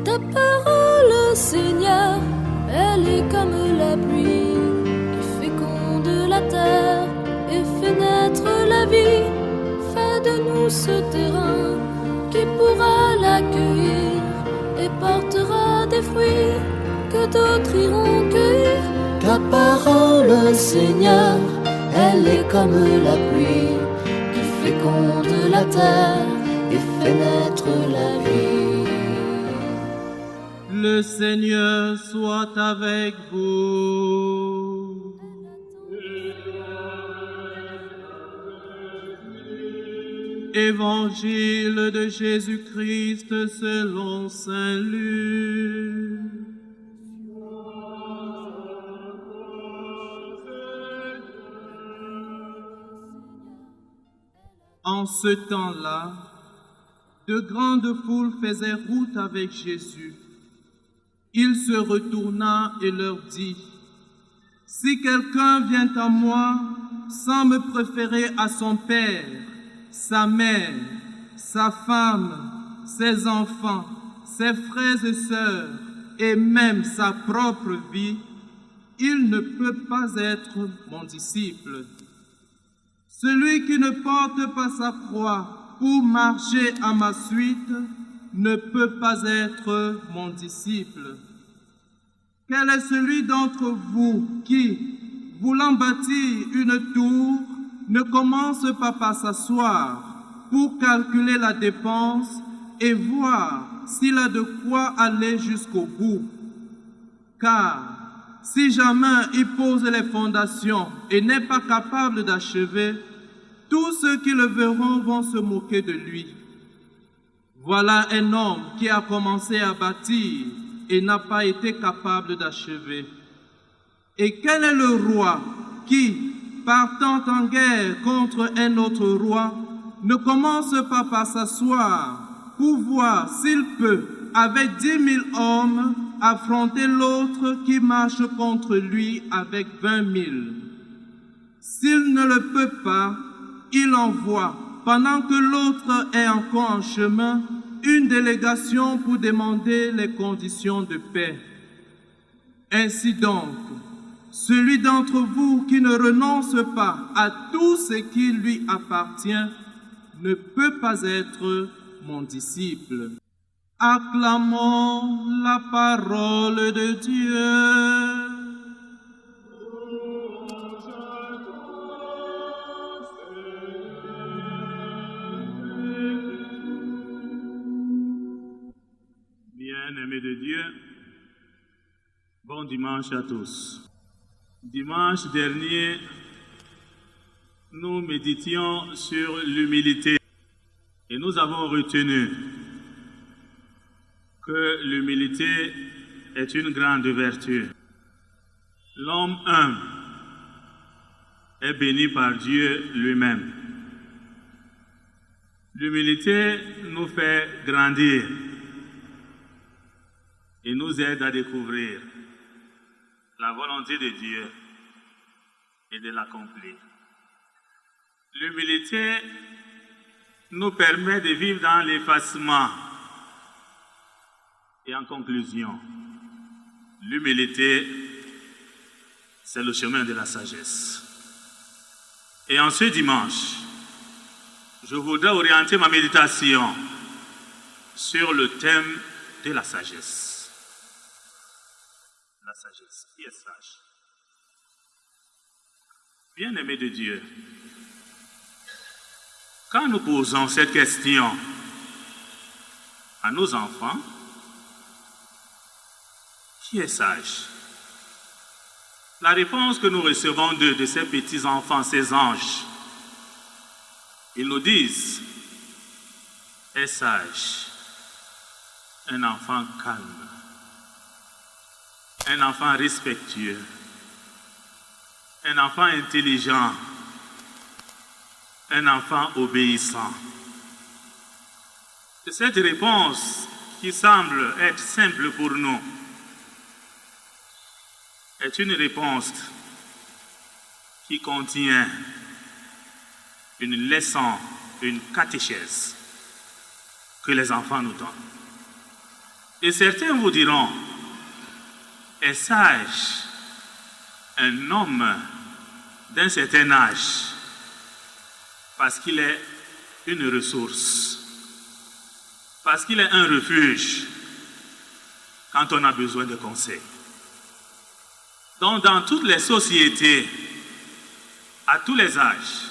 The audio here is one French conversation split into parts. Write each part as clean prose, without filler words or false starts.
Ta parole, Seigneur, elle est comme la pluie qui féconde la terre et fait naître la vie. Fais de nous ce terrain qui pourra l'accueillir et portera des fruits que d'autres iront cueillir. Ta parole, Seigneur, elle est comme la pluie qui féconde la terre et fait naître la vie. Le Seigneur soit avec vous. Évangile de Jésus-Christ selon saint Luc. En ce temps-là, de grandes foules faisaient route avec Jésus. Il se retourna et leur dit, « Si quelqu'un vient à moi sans me préférer à son père, sa mère, sa femme, ses enfants, ses frères et sœurs, et même sa propre vie, il ne peut pas être mon disciple. Celui qui ne porte pas sa croix pour marcher à ma suite ne peut pas être mon disciple. Quel est celui d'entre vous qui, voulant bâtir une tour, ne commence pas par s'asseoir pour calculer la dépense et voir s'il a de quoi aller jusqu'au bout? Car si jamais il pose les fondations et n'est pas capable d'achever, tous ceux qui le verront vont se moquer de lui. Voilà un homme qui a commencé à bâtir et n'a pas été capable d'achever. Et quel est le roi qui, partant en guerre contre un autre roi, ne commence pas par s'asseoir pour voir s'il peut, avec 10 000 hommes, affronter l'autre qui marche contre lui avec 20 000. S'il ne le peut pas, il envoie, pendant que l'autre est encore en chemin, une délégation pour demander les conditions de paix. Ainsi donc, celui d'entre vous qui ne renonce pas à tout ce qui lui appartient ne peut pas être mon disciple. Acclamons la parole de Dieu. Bien-aimés de Dieu, bon dimanche à tous. Dimanche dernier, nous méditions sur l'humilité et nous avons retenu que l'humilité est une grande vertu. L'homme humble est béni par Dieu lui-même. L'humilité nous fait grandir et nous aide à découvrir la volonté de Dieu et de l'accomplir. L'humilité nous permet de vivre dans l'effacement. Et en conclusion, l'humilité, c'est le chemin de la sagesse. Et en ce dimanche, je voudrais orienter ma méditation sur le thème de la sagesse. La sagesse, qui est sage? Bien-aimés de Dieu, quand nous posons cette question à nos enfants, qui est sage? La réponse que nous recevons de ces petits-enfants, ces anges, ils nous disent, est sage, un enfant calme, un enfant respectueux, un enfant intelligent, un enfant obéissant. Et cette réponse qui semble être simple pour nous est une réponse qui contient une leçon, une catéchèse que les enfants nous donnent. Et certains vous diront, est sage un homme d'un certain âge parce qu'il est une ressource, parce qu'il est un refuge quand on a besoin de conseils. Donc dans toutes les sociétés, à tous les âges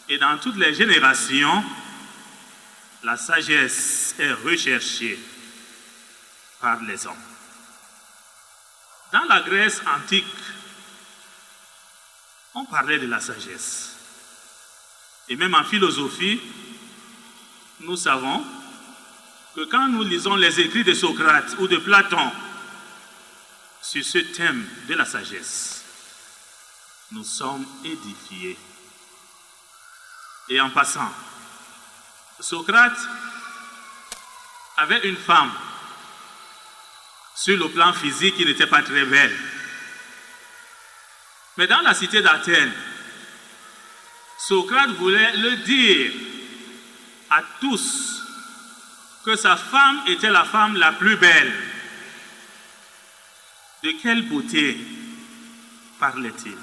et dans toutes les générations, la sagesse est recherchée par les hommes. Dans la Grèce antique, on parlait de la sagesse. Et même en philosophie, nous savons que quand nous lisons les écrits de Socrate ou de Platon sur ce thème de la sagesse, nous sommes édifiés. Et en passant, Socrate avait une femme sur le plan physique qui n'était pas très belle. Mais dans la cité d'Athènes, Socrate voulait le dire à tous que sa femme était la femme la plus belle. De quelle beauté parlait-il?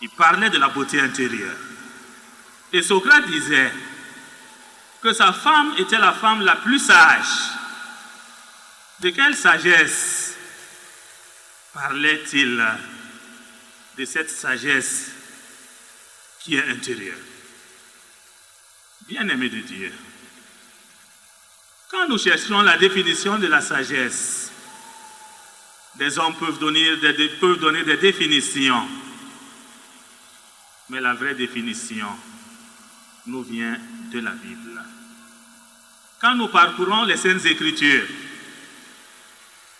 Il parlait de la beauté intérieure. Et Socrate disait que sa femme était la femme la plus sage. De quelle sagesse parlait-il? De cette sagesse qui est intérieure. Bien-aimés de Dieu, quand nous cherchons la définition de la sagesse, des hommes peuvent donner des définitions, mais la vraie définition nous vient de la Bible. Quand nous parcourons les Saintes Écritures,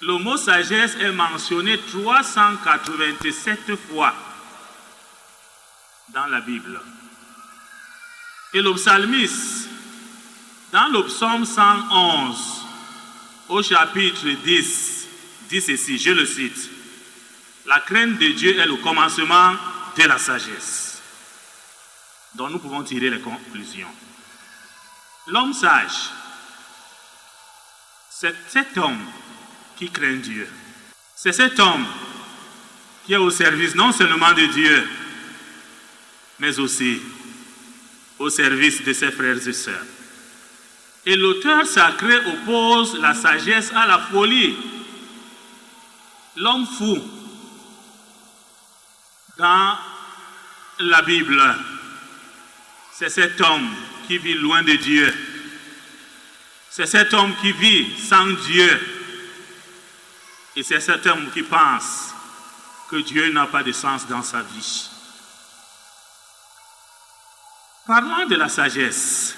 le mot sagesse est mentionné 387 fois dans la Bible. Et le psalmiste, dans le psaume 111, au chapitre 10, dit ceci, je le cite, « La crainte de Dieu est le commencement de la sagesse. » Donc nous pouvons tirer les conclusions. L'homme sage, c'est cet homme qui craint Dieu. C'est cet homme qui est au service non seulement de Dieu, mais aussi au service de ses frères et sœurs. Et l'auteur sacré oppose la sagesse à la folie. L'homme fou, dans la Bible, c'est cet homme qui vit loin de Dieu. C'est cet homme qui vit sans Dieu. Et c'est cet homme qui pense que Dieu n'a pas de sens dans sa vie. Parlant de la sagesse,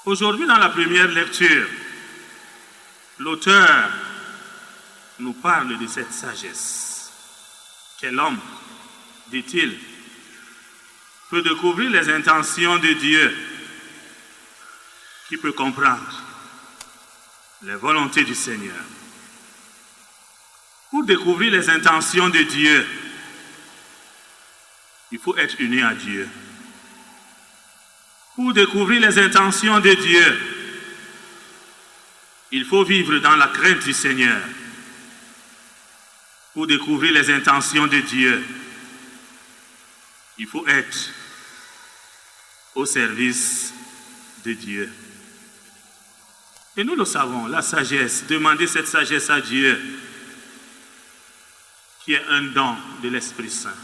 aujourd'hui dans la première lecture, l'auteur nous parle de cette sagesse. Quel homme, dit-il, peut découvrir les intentions de Dieu, qui peut comprendre les volontés du Seigneur. Pour découvrir les intentions de Dieu, il faut être uni à Dieu. Pour découvrir les intentions de Dieu, il faut vivre dans la crainte du Seigneur. Pour découvrir les intentions de Dieu, il faut être au service de Dieu. Et nous le savons, la sagesse, demander cette sagesse à Dieu, qui est un don de l'Esprit Saint.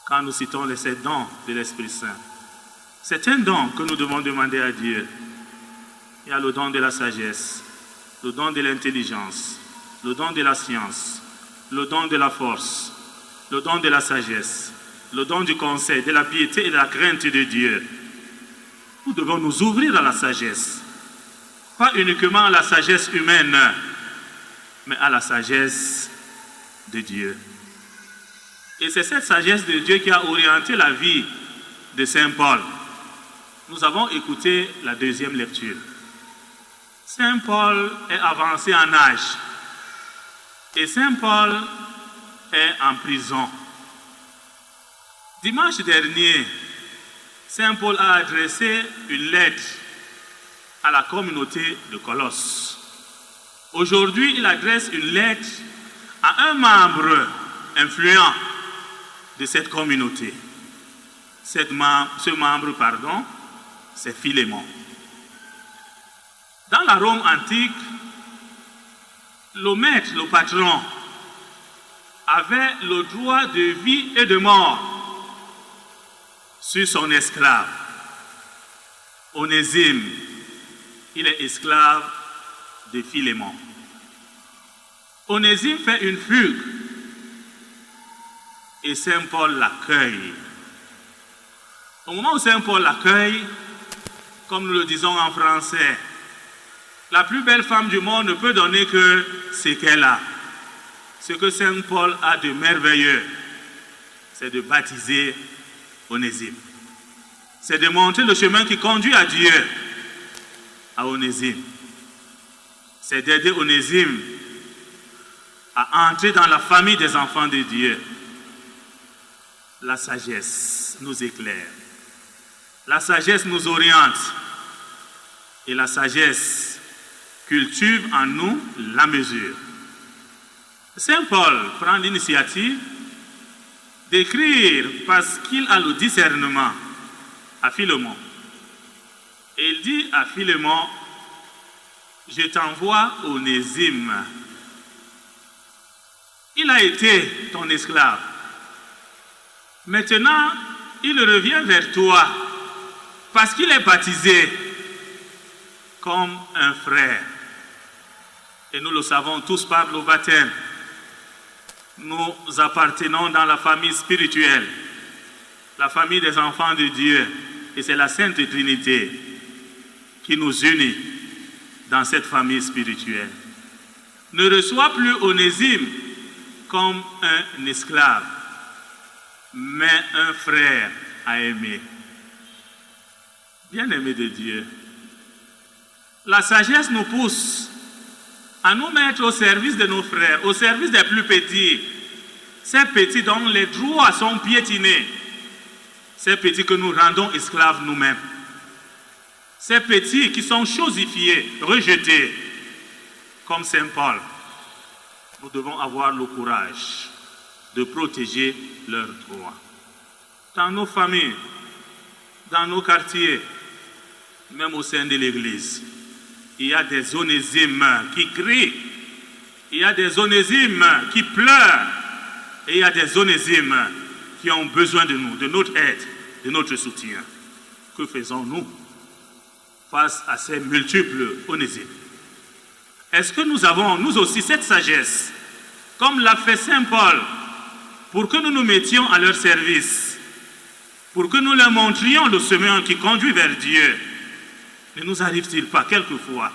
Quand nous citons les 7 dons de l'Esprit Saint, c'est un don que nous devons demander à Dieu. Il y a le don de la sagesse, le don de l'intelligence, le don de la science, le don de la force, le don de la sagesse, le don du conseil, de la piété et de la crainte de Dieu. Nous devons nous ouvrir à la sagesse. Pas uniquement à la sagesse humaine, mais à la sagesse de Dieu. Et c'est cette sagesse de Dieu qui a orienté la vie de Saint Paul. Nous avons écouté la deuxième lecture. Saint Paul est avancé en âge. Et Saint Paul est en prison. Dimanche dernier, Saint Paul a adressé une lettre à la communauté de Colosse. Aujourd'hui, il adresse une lettre à un membre influent de cette communauté. Ce membre, c'est Philémon. Dans la Rome antique, le maître, le patron, avait le droit de vie et de mort sur son esclave. Onésime, il est esclave de Philémon. Onésime fait une fugue et Saint Paul l'accueille. Au moment où Saint Paul l'accueille, comme nous le disons en français, la plus belle femme du monde ne peut donner que ce qu'elle a. Ce que Saint Paul a de merveilleux, c'est de baptiser Onésime. C'est de montrer le chemin qui conduit à Dieu, à Onésime. C'est d'aider Onésime à entrer dans la famille des enfants de Dieu. La sagesse nous éclaire. La sagesse nous oriente. Et la sagesse cultive en nous la mesure. Saint Paul prend l'initiative d'écrire, parce qu'il a le discernement, à Philémon. Et il dit à Philémon, je t'envoie Onésime. Il a été ton esclave. Maintenant, il revient vers toi parce qu'il est baptisé comme un frère. Et nous le savons tous par le baptême. Nous appartenons dans la famille spirituelle, la famille des enfants de Dieu. Et c'est la Sainte Trinité qui nous unit dans cette famille spirituelle. Ne reçois plus Onésime comme un esclave, mais un frère à aimer. Bien-aimé de Dieu, la sagesse nous pousse à nous mettre au service de nos frères, au service des plus petits, ces petits dont les droits sont piétinés, ces petits que nous rendons esclaves nous-mêmes, ces petits qui sont chosifiés, rejetés, comme Saint Paul. Nous devons avoir le courage de protéger leurs droits. Dans nos familles, dans nos quartiers, même au sein de l'Église, il y a des Onésimes qui crient, il y a des Onésimes qui pleurent, et il y a des Onésimes qui ont besoin de nous, de notre aide, de notre soutien. Que faisons-nous face à ces multiples Onésimes? Est-ce que nous avons, nous aussi, cette sagesse, comme l'a fait Saint Paul, pour que nous nous mettions à leur service, pour que nous leur montrions le chemin qui conduit vers Dieu? Ne nous arrive-t-il pas quelquefois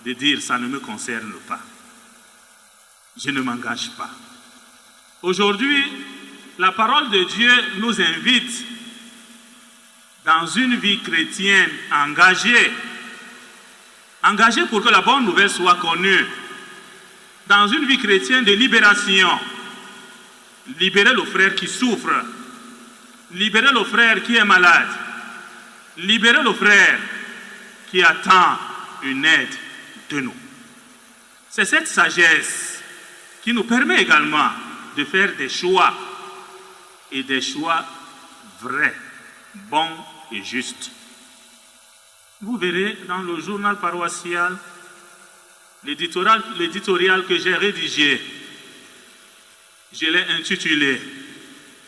de dire « ça ne me concerne pas, je ne m'engage pas ». Aujourd'hui, la parole de Dieu nous invite dans une vie chrétienne engagée, engagée pour que la bonne nouvelle soit connue, dans une vie chrétienne de libération, libérer le frère qui souffre, libérer le frère qui est malade, libérer le frère qui attend une aide de nous. C'est cette sagesse qui nous permet également de faire des choix, et des choix vrais, bons et justes. Vous verrez dans le journal paroissial, l'éditorial que j'ai rédigé, je l'ai intitulé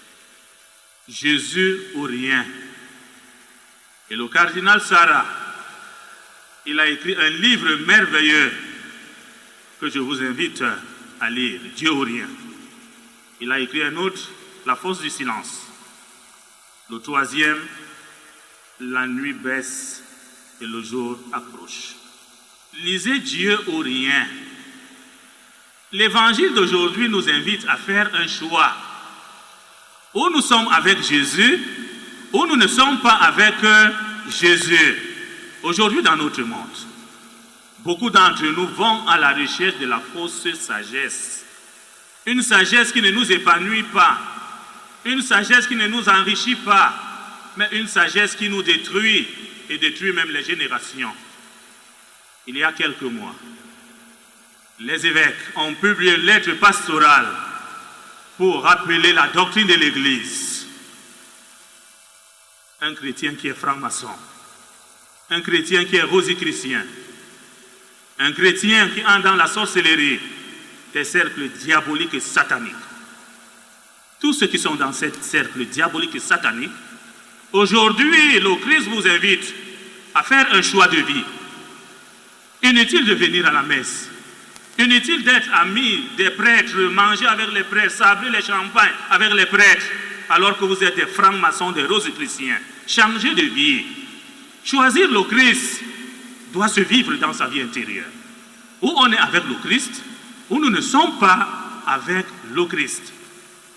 « Jésus ou rien ». Et le cardinal Sarah, il a écrit un livre merveilleux que je vous invite à lire, « Dieu ou rien ». Il a écrit un autre, « La force du silence ». Le troisième, « La nuit baisse et le jour approche ». Lisez Dieu ou rien. L'évangile d'aujourd'hui nous invite à faire un choix. Ou nous sommes avec Jésus, ou nous ne sommes pas avec Jésus. Aujourd'hui dans notre monde, beaucoup d'entre nous vont à la recherche de la fausse sagesse. Une sagesse qui ne nous épanouit pas, une sagesse qui ne nous enrichit pas, mais une sagesse qui nous détruit et détruit même les générations il y a quelques mois, les évêques ont publié une lettre pastorale pour rappeler la doctrine de l'Église. Un chrétien qui est franc-maçon, un chrétien qui est rosicrucien, un chrétien qui entre dans la sorcellerie, des cercles diaboliques et sataniques. Tous ceux qui sont dans ces cercles diaboliques et sataniques, aujourd'hui, le Christ vous invite à faire un choix de vie. Inutile de venir à la messe. Inutile d'être ami des prêtres, manger avec les prêtres, sabrer les champagnes avec les prêtres, alors que vous êtes des francs-maçons, des rosicruciens. Changer de vie. Choisir le Christ doit se vivre dans sa vie intérieure. Ou on est avec le Christ, ou nous ne sommes pas avec le Christ.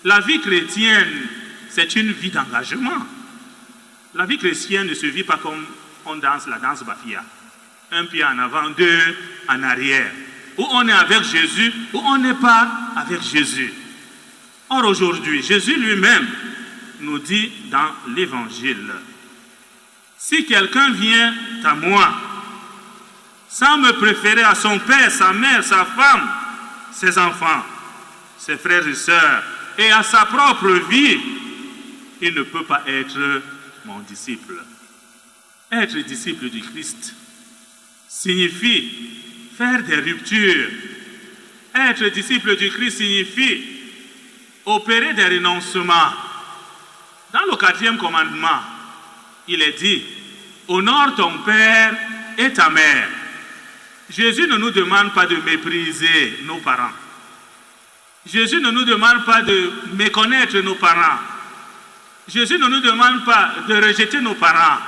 La vie chrétienne, c'est une vie d'engagement. La vie chrétienne ne se vit pas comme on danse la danse Bafia. Un pied en avant, deux en arrière. Ou on est avec Jésus, ou on n'est pas avec Jésus. Or aujourd'hui, Jésus lui-même nous dit dans l'Évangile, si quelqu'un vient à moi, sans me préférer à son père, sa mère, sa femme, ses enfants, ses frères et sœurs, et à sa propre vie, il ne peut pas être mon disciple. Être disciple du Christ signifie faire des ruptures. Être disciple du Christ signifie opérer des renoncements. Dans le 4e commandement, il est dit, honore ton père et ta mère. Jésus ne nous demande pas de mépriser nos parents. Jésus ne nous demande pas de méconnaître nos parents. Jésus ne nous demande pas de rejeter nos parents.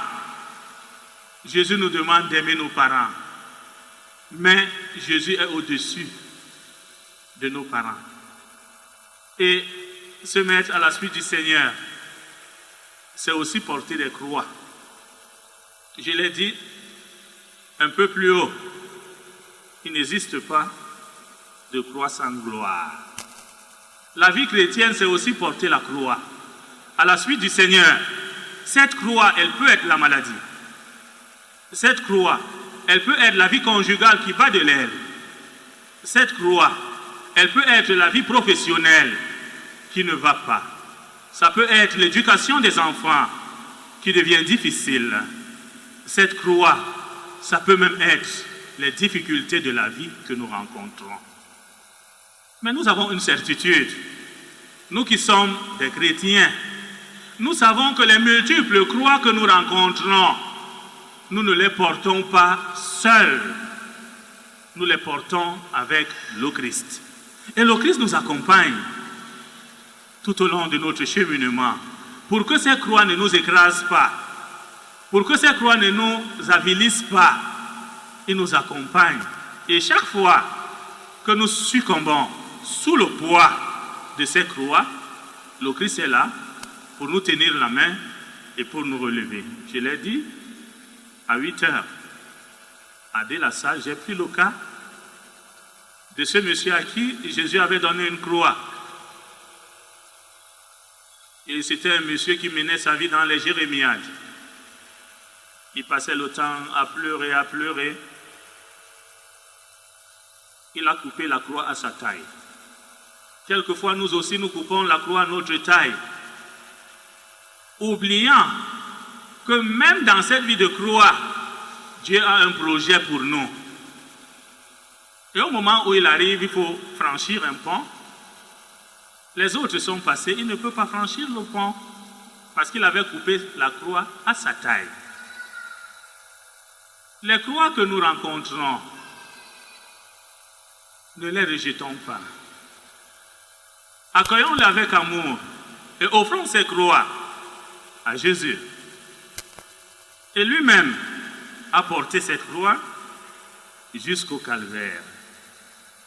Jésus nous demande d'aimer nos parents. Mais Jésus est au-dessus de nos parents. Et se mettre à la suite du Seigneur, c'est aussi porter des croix. Je l'ai dit un peu plus haut, il n'existe pas de croix sans gloire. La vie chrétienne, c'est aussi porter la croix. À la suite du Seigneur, cette croix, elle peut être la maladie. Cette croix, elle peut être la vie conjugale qui bat de l'aile. Cette croix, elle peut être la vie professionnelle qui ne va pas. Ça peut être l'éducation des enfants qui devient difficile. Cette croix, ça peut même être les difficultés de la vie que nous rencontrons. Mais nous avons une certitude. Nous qui sommes des chrétiens, nous savons que les multiples croix que nous rencontrons, nous ne les portons pas seuls. Nous les portons avec le Christ. Et le Christ nous accompagne tout au long de notre cheminement pour que ces croix ne nous écrasent pas, pour que ces croix ne nous avilissent pas. Il nous accompagne. Et chaque fois que nous succombons sous le poids de ces croix, le Christ est là pour nous tenir la main et pour nous relever. Je l'ai dit, à 8 heures, à Delassage, j'ai pris le cas de ce monsieur à qui Jésus avait donné une croix. Et c'était un monsieur qui menait sa vie dans les jérémiades. Il passait le temps à pleurer, à pleurer. Il a coupé la croix à sa taille. Quelquefois, nous aussi, nous coupons la croix à notre taille, oubliant que même dans cette vie de croix, Dieu a un projet pour nous. Et au moment où il arrive, il faut franchir un pont. Les autres sont passés, il ne peut pas franchir le pont parce qu'il avait coupé la croix à sa taille. Les croix que nous rencontrons, ne les rejetons pas. Accueillons-les avec amour et offrons ces croix à Jésus. Et lui-même a porté cette croix jusqu'au calvaire.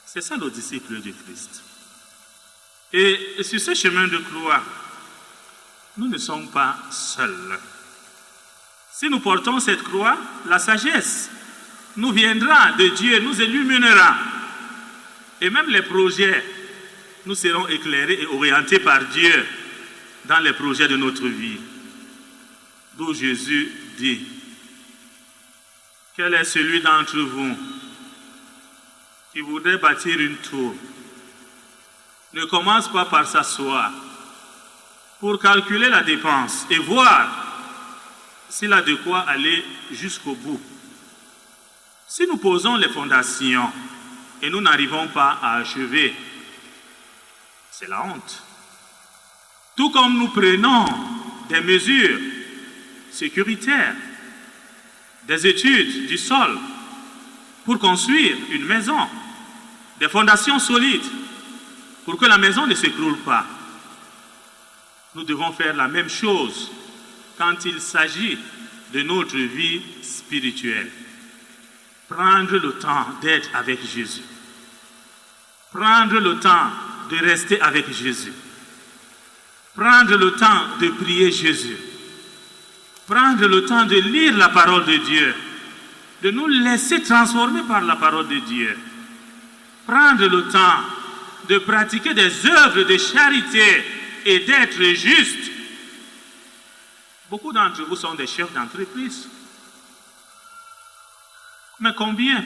C'est ça le disciple du Christ. Et sur ce chemin de croix, nous ne sommes pas seuls. Si nous portons cette croix, la sagesse nous viendra de Dieu, nous illuminera. Et même les projets, nous serons éclairés et orientés par Dieu dans les projets de notre vie. D'où Jésus dit, Quel est celui d'entre vous qui voudrait bâtir une tour? Ne commence pas par s'asseoir pour calculer la dépense et voir s'il a de quoi aller jusqu'au bout. Si nous posons les fondations et nous n'arrivons pas à achever, c'est la honte. Tout comme nous prenons des mesures sécuritaires, des études du sol pour construire une maison, des fondations solides pour que la maison ne s'écroule pas. Nous devons faire la même chose quand il s'agit de notre vie spirituelle. Prendre le temps d'être avec Jésus. Prendre le temps de rester avec Jésus. Prendre le temps de prier Jésus. Prendre le temps de lire la parole de Dieu. De nous laisser transformer par la parole de Dieu. Prendre le temps de pratiquer des œuvres de charité et d'être juste. Beaucoup d'entre vous sont des chefs d'entreprise. Mais combien?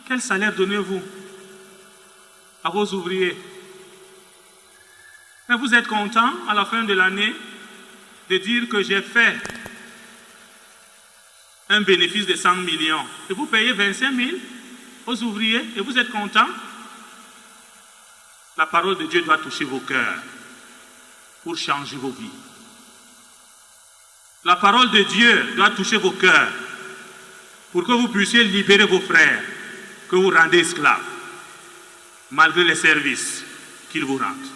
Quel salaire donnez-vous à vos ouvriers? Mais vous êtes content à la fin de l'année de dire que j'ai fait un bénéfice de 100 millions et vous payez 25 000 aux ouvriers et vous êtes content? La parole de Dieu doit toucher vos cœurs pour changer vos vies. La parole de Dieu doit toucher vos cœurs pour que vous puissiez libérer vos frères que vous rendez esclaves, malgré les services qu'ils vous rendent.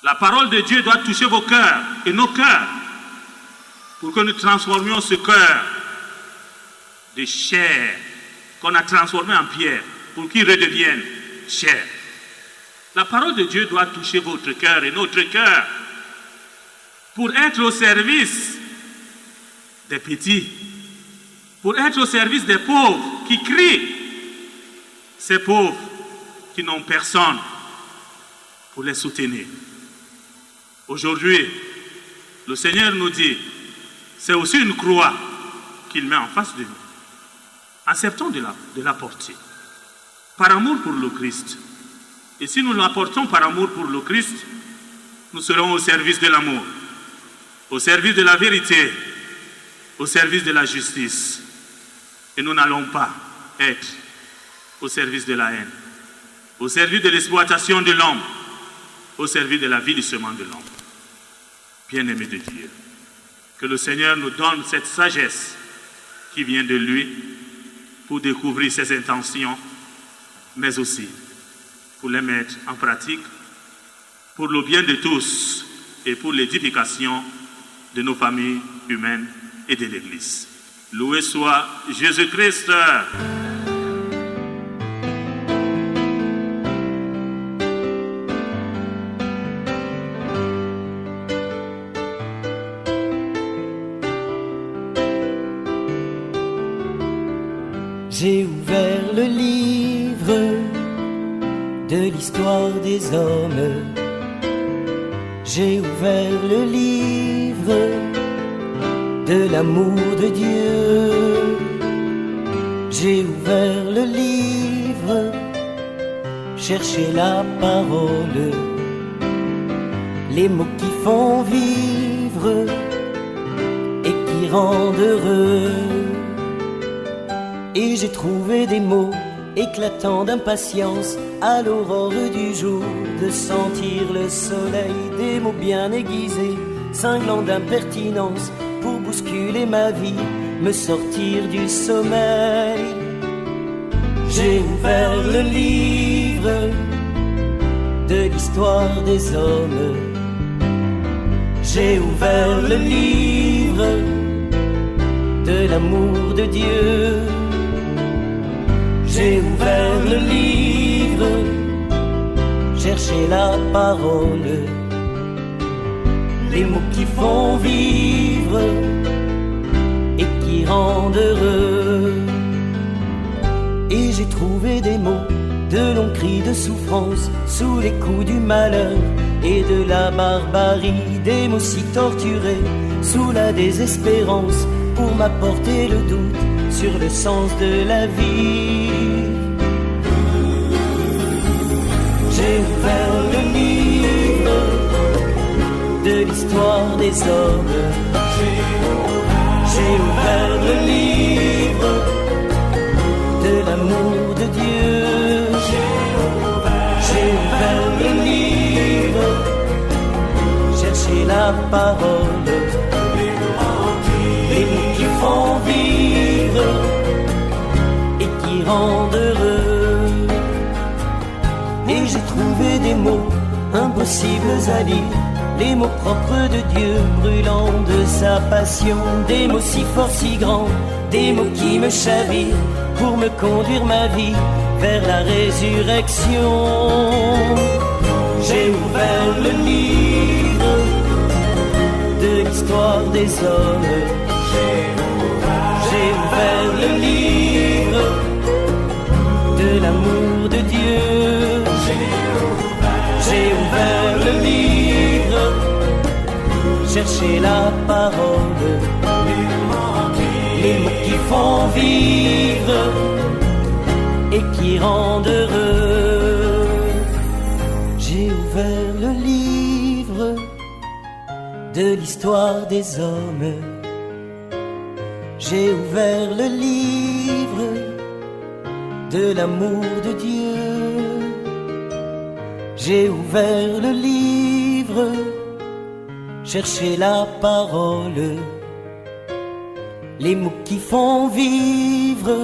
La parole de Dieu doit toucher vos cœurs et nos cœurs pour que nous transformions ce cœur de chair qu'on a transformé en pierre pour qu'il redevienne chair. La parole de Dieu doit toucher votre cœur et notre cœur pour être au service des petits, pour être au service des pauvres qui crient, ces pauvres qui n'ont personne pour les soutenir. Aujourd'hui, le Seigneur nous dit, c'est aussi une croix qu'il met en face de nous. Acceptons de la porter, par amour pour le Christ. Et si nous l'apportons par amour pour le Christ, nous serons au service de l'amour, au service de la vérité, au service de la justice. Et nous n'allons pas être au service de la haine, au service de l'exploitation de l'homme, au service de l'avilissement de l'homme. Bien-aimés de Dieu, que le Seigneur nous donne cette sagesse qui vient de lui pour découvrir ses intentions, mais aussi pour les mettre en pratique, pour le bien de tous et pour l'édification de nos familles humaines et de l'Église. Loué soit Jésus-Christ. J'ai ouvert le livre de l'histoire des hommes. J'ai ouvert le livre de l'amour de Dieu. J'ai ouvert le livre, cherché la parole, les mots qui font vivre et qui rendent heureux. Et j'ai trouvé des mots éclatants d'impatience à l'aurore du jour, de sentir le soleil, des mots bien aiguisés, cinglants d'impertinence, pour bousculer ma vie, me sortir du sommeil. J'ai ouvert le livre de l'histoire des hommes. J'ai ouvert le livre de l'amour de Dieu. J'ai ouvert le livre, cherché la parole, les mots qui font vivre et qui rendent heureux. Et j'ai trouvé des mots, de longs cris de souffrance, sous les coups du malheur et de la barbarie, des mots si torturés, sous la désespérance, pour m'apporter le doute sur le sens de la vie. J'ai ouvert le livre de l'histoire des hommes. J'ai ouvert le livre de l'amour de Dieu. J'ai ouvert le livre, chercher la parole, les mots qui font vivre et qui rendent heureux. Et j'ai trouvé des mots impossibles à lire, les mots propres de Dieu, brûlants de sa passion, des mots si forts, si grands, des mots qui me chavirent pour me conduire ma vie vers la résurrection. J'ai ouvert le livre de l'histoire des hommes. J'ai ouvert le livre de l'amour de Dieu. J'ai ouvert le livre, chercher la parole, les mots qui font vivre et qui rendent heureux. J'ai ouvert le livre de l'histoire des hommes. J'ai ouvert le livre de l'amour de Dieu. J'ai ouvert le livre, chercher la parole, les mots qui font vivre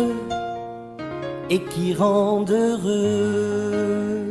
et qui rendent heureux.